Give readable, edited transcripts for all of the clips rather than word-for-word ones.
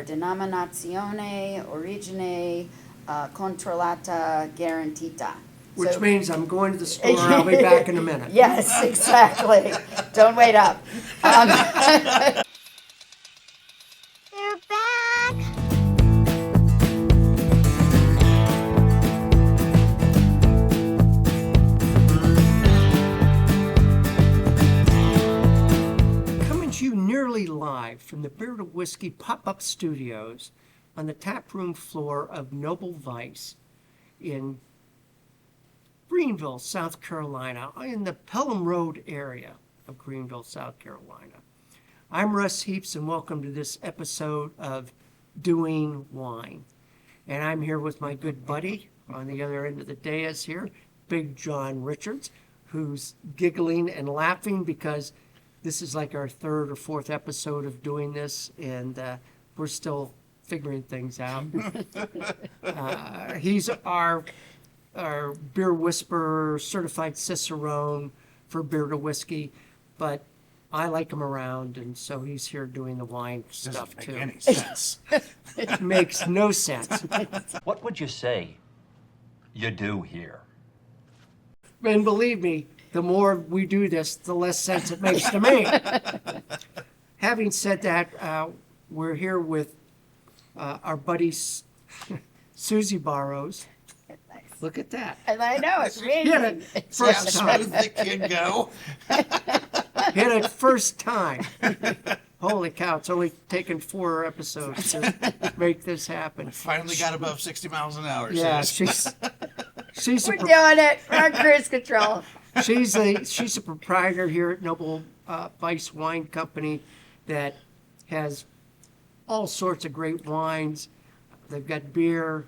denominazione origine controllata garantita. Which means I'm going to the store, I'll be back in a minute. Yes, exactly. Don't wait up. They're back! Coming to you nearly live from the Beer to Whiskey pop-up studios on the taproom floor of Noble Vice in Greenville, South Carolina, in the Pelham Road area of Greenville, South Carolina. I'm Russ Heaps, and welcome to this episode of Doing Wine. And I'm here with my good buddy on the other end of the dais here, Big John Richards, who's giggling and laughing because this is like our third or fourth episode of doing this, and we're still figuring things out. He's our beer whisperer, certified cicerone for Beer to Whiskey, but I like him around, and so he's here doing the wine stuff too. Doesn't make any sense. It makes no sense. What would you say you do here? And believe me, the more we do this, the less sense it makes to me. Having said that, we're here with our buddy Susie Barrows. Look at that. And I know, it's Hit raining. it See how smooth the kid go? Hit it first time. Holy cow, it's only taken 4 episodes to make this happen. Finally got above 60 miles an hour. Yeah, Sis. We're doing it. We're on cruise control. she's a proprietor here at Noble Vice Wine Company that has all sorts of great wines. They've got beer,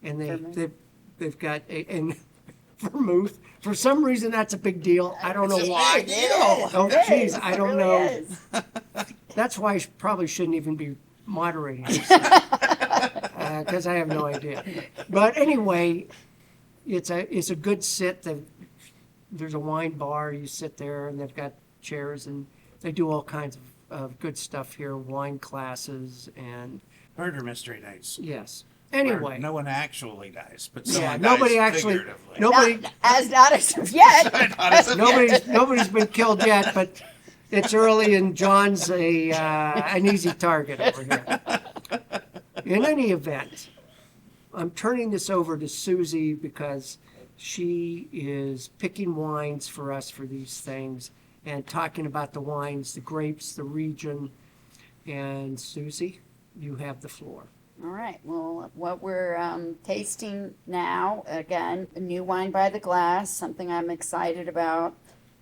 and they've got and vermouth. For some reason, that's a big deal. I don't know why. Oh, geez, I don't know. That's why I probably shouldn't even be moderating this, because I have no idea. But anyway, it's a good sit. There's a wine bar. You sit there, and they've got chairs, and they do all kinds of good stuff here. Wine classes and Murder mystery nights. yes. Where Anyway, no one actually dies, but yeah, someone nobody dies actually, figuratively. nobody, Not as of yet. Not as of yet. nobody's been killed yet, but it's early and John's an easy target over here. In any event, I'm turning this over to Susie because she is picking wines for us for these things and talking about the wines, the grapes, the region. And Susie, you have the floor. All right. Well, what we're tasting now, again, a new wine by the glass, something I'm excited about,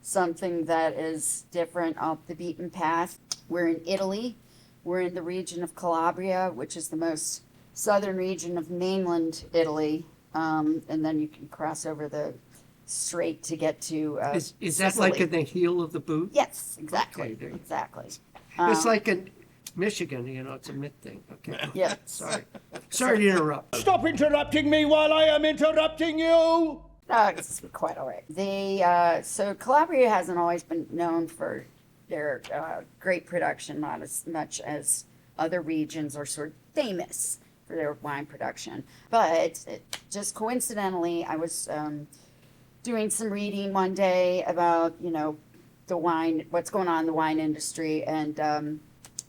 something that is different off the beaten path. We're in Italy. We're in the region of Calabria, which is the most southern region of mainland Italy. And then you can cross over the strait to get to Is that like Sicily. in the heel of the boot? Yes, exactly. Okay, Exactly. It's like in Michigan, it's a myth thing. Okay. Yeah. Sorry to interrupt. Stop interrupting me while I am interrupting you! It's quite all right. So Calabria hasn't always been known for their great production, not as much as other regions are sort of famous for their wine production. But just coincidentally, I was doing some reading one day about, the wine, what's going on in the wine industry, and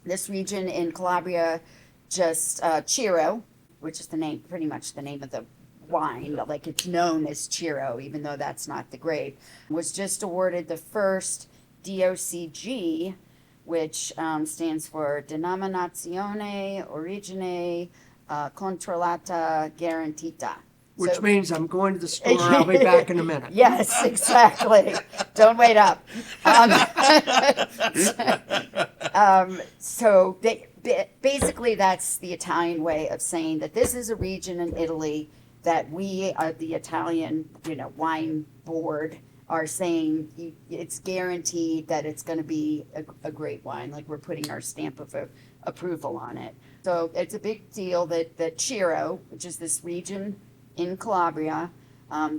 this region in Calabria, just Ciro, which is pretty much the name of the wine, like it's known as Ciro, even though that's not the grape, was just awarded the first DOCG, which stands for Denominazione Origine Controllata Garantita. Which So- mean I'm going to the store, I'll be back in a minute. Yes, exactly. Don't wait up. So basically, that's the Italian way of saying that this is a region in Italy that we, the Italian, wine board, are saying it's guaranteed that it's going to be a great wine. Like we're putting our stamp of approval on it. So it's a big deal that Ciro, which is this region in Calabria,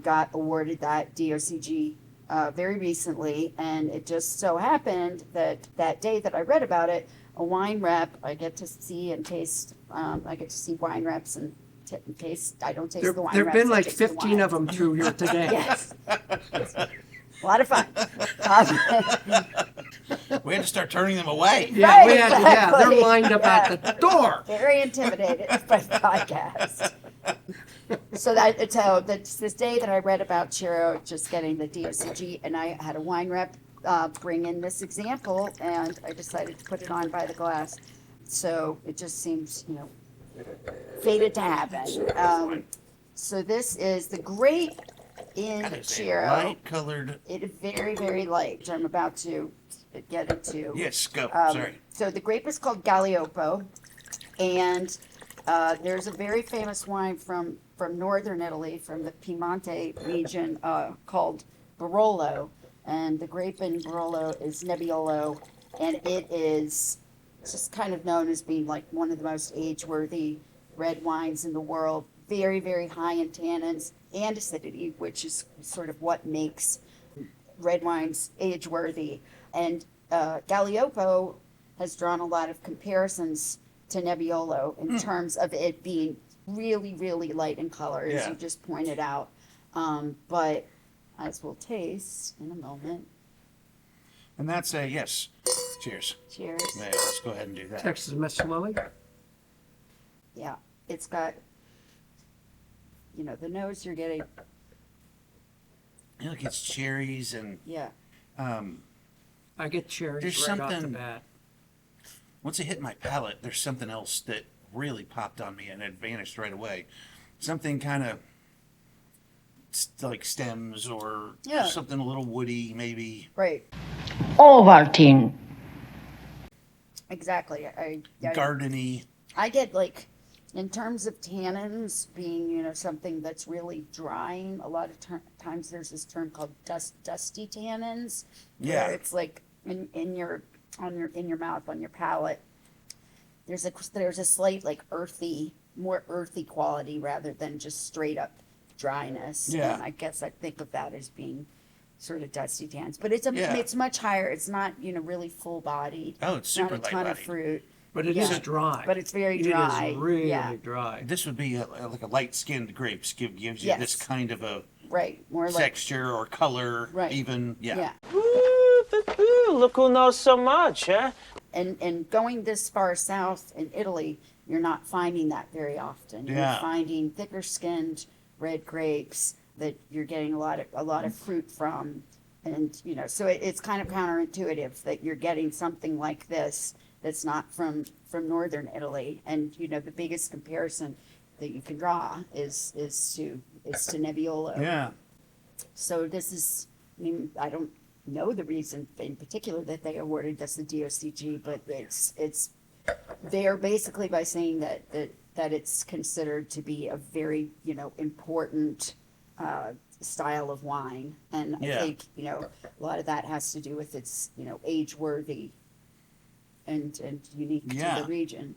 got awarded that DOCG very recently, and it just so happened that day that I read about it, a wine rep, I get to see and taste. I get to see wine reps and taste. I don't taste There the wine have reps. been I like taste the 15 of wines. them through here today. Yes. A lot of fun. We had to start turning them away. Yeah, Right, we had to, yeah, they're exactly. lined up at the door. Very intimidated by the podcast. So that's this day that I read about Ciro just getting the DOCG, and I had a wine rep bring in this example, and I decided to put it on by the glass. So it just seems, fated to happen. So this is the grape in That is a Ciro. light colored. It is very, very light, which I'm about to get into. Yes, go. Um, Sorry. So the grape is called Galliopo, and there's a very famous wine from northern Italy, from the Piemonte region, called Barolo, and the grape in Barolo is Nebbiolo, and it is just kind of known as being like one of the most age-worthy red wines in the world. Very, very high in tannins and acidity, which is sort of what makes red wines age-worthy. And Galliopo has drawn a lot of comparisons to Nebbiolo in terms of it being really, really light in color, as Yeah. you just pointed out. But as we'll taste in a moment. And that's a yes. Cheers. Cheers. Yeah, let's go ahead and do that. Texas Miss Lily. Yeah, it's got, the nose you're getting. Look, it's cherries and Yeah, I get cherries There's right off the something- bat. once it hit my palate, there's something else that really popped on me and it vanished right away. Something kind of like stems or Yeah. something a little woody, maybe. right. Ovaltine. Exactly. I Gardeny. I get like, in terms of tannins being, something that's really drying. A lot of times there's this term called dusty tannins. Yeah. Where it's like in your mouth, on your palate. There's a slight like more earthy quality rather than just straight up dryness. Yeah. And I guess I think of that as being sort of dusty tannins, but it's Yeah. it's much higher. It's not really full bodied. Oh, it's super not a ton of light-bodied. fruit. But it is Yeah. dry. But it's very It dry. is really Yeah. dry. This would be like a light-skinned grapes gives you Yes. this kind of a Right, more like texture or color, Right. even. yeah. Look who knows so much, huh? And going this far south in Italy, you're not finding that very often. Yeah. You're finding thicker skinned red grapes that you're getting a lot of fruit from, and so it's kind of counterintuitive that you're getting something like this that's not from northern Italy. And the biggest comparison that you can draw is to Nebbiolo. Yeah. So this is, I don't know the reason in particular that they awarded us the DOCG, but it's they're basically by saying that it's considered to be a very important style of wine, and Yeah. I think a lot of that has to do with its age worthy and unique Yeah. to the region.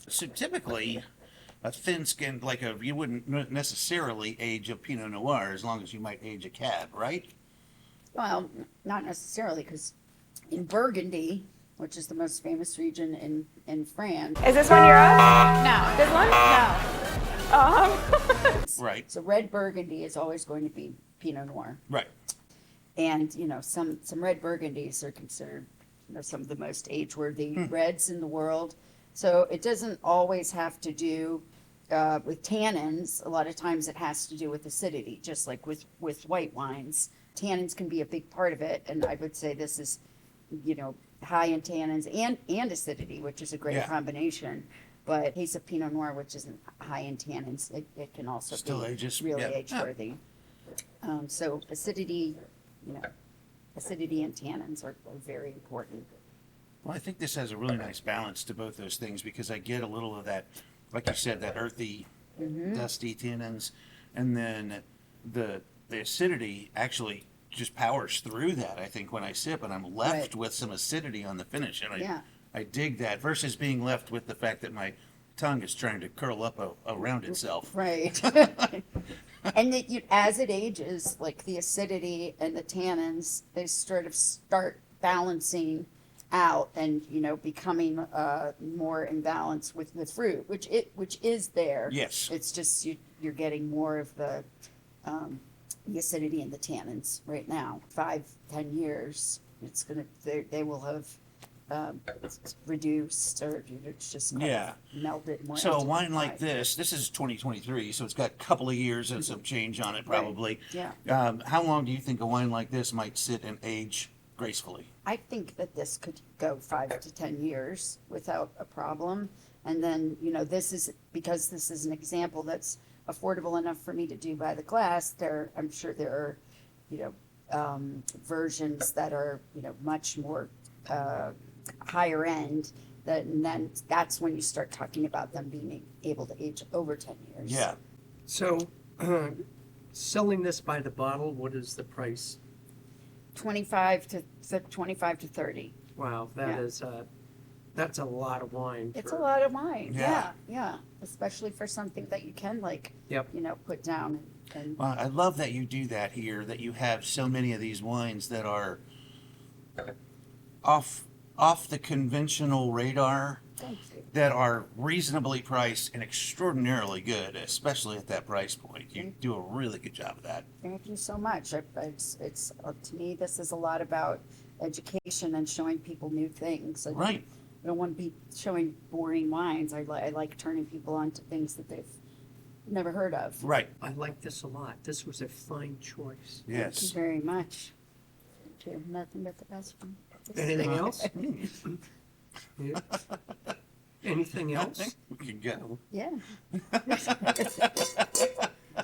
So typically, a thin-skinned, you wouldn't necessarily age a Pinot Noir as long as you might age a Cab, right? Well, not necessarily, because in Burgundy, which is the most famous region in France, Is this one yours? No. This one? No. Right. so red Burgundy is always going to be Pinot Noir. Right. And, some red Burgundies are considered, some of the most age-worthy reds in the world. So it doesn't always have to do with tannins. A lot of times it has to do with acidity, just like with white wines. Tannins can be a big part of it, and I would say this is, high in tannins and acidity, which is a great Yeah. combination. But in case of Pinot Noir, which isn't high in tannins, it can also Still be ages, really yeah. age-worthy. So acidity and tannins are very important. Well, I think this has a really nice balance to both those things because I get a little of that, like you said, that earthy, dusty tannins, and then the acidity actually just powers through that. I think when I sip, and I'm left Right. with some acidity on the finish, and Yeah. I dig that versus being left with the fact that my tongue is trying to curl up around itself. Right. And that as it ages, like the acidity and the tannins, they sort of start balancing out and, becoming more in balance with the fruit, which is there. Yes. It's just you're getting more of the acidity and the tannins right now. 5-10 years, it's gonna they will have reduced, or it's just kind Yeah. of melted more. So a into wine the like pie. this is 2023, so it's got a couple of years and some change on it probably. Yeah. How long do you think a wine like this might sit and age gracefully? I think that this could go 5 to 10 years without a problem. And then, this is, because this is an example that's affordable enough for me to do by the glass, I'm sure there are, versions that are, much more, higher end, and then that's when you start talking about them being able to age over 10 years. Yeah. So, selling this by the bottle, what is the price? 25 to 30. Wow, Yeah. that's a lot of wine. It's for- a lot of wine. Yeah. Yeah. Especially for something that you can Yep. put down and Well, I love that you do that here, that you have so many of these wines that are off the conventional radar, thank you. that are reasonably priced and extraordinarily good, especially at that price point. You do a really good job of that. Thank you so much. It's to me, this is a lot about education and showing people new things. Right. I don't want to be showing boring wines. I like turning people on to things that they've never heard of. Right. I like this a lot. This was a fine choice. Thank you Yes. very much. Thank you. Nothing but the best from this. Anything else? Yeah. Anything I else? think we can go. Yeah.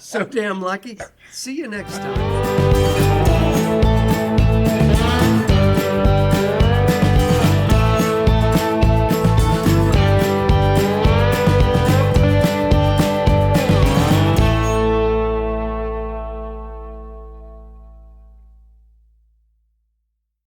So damn lucky. See you next time.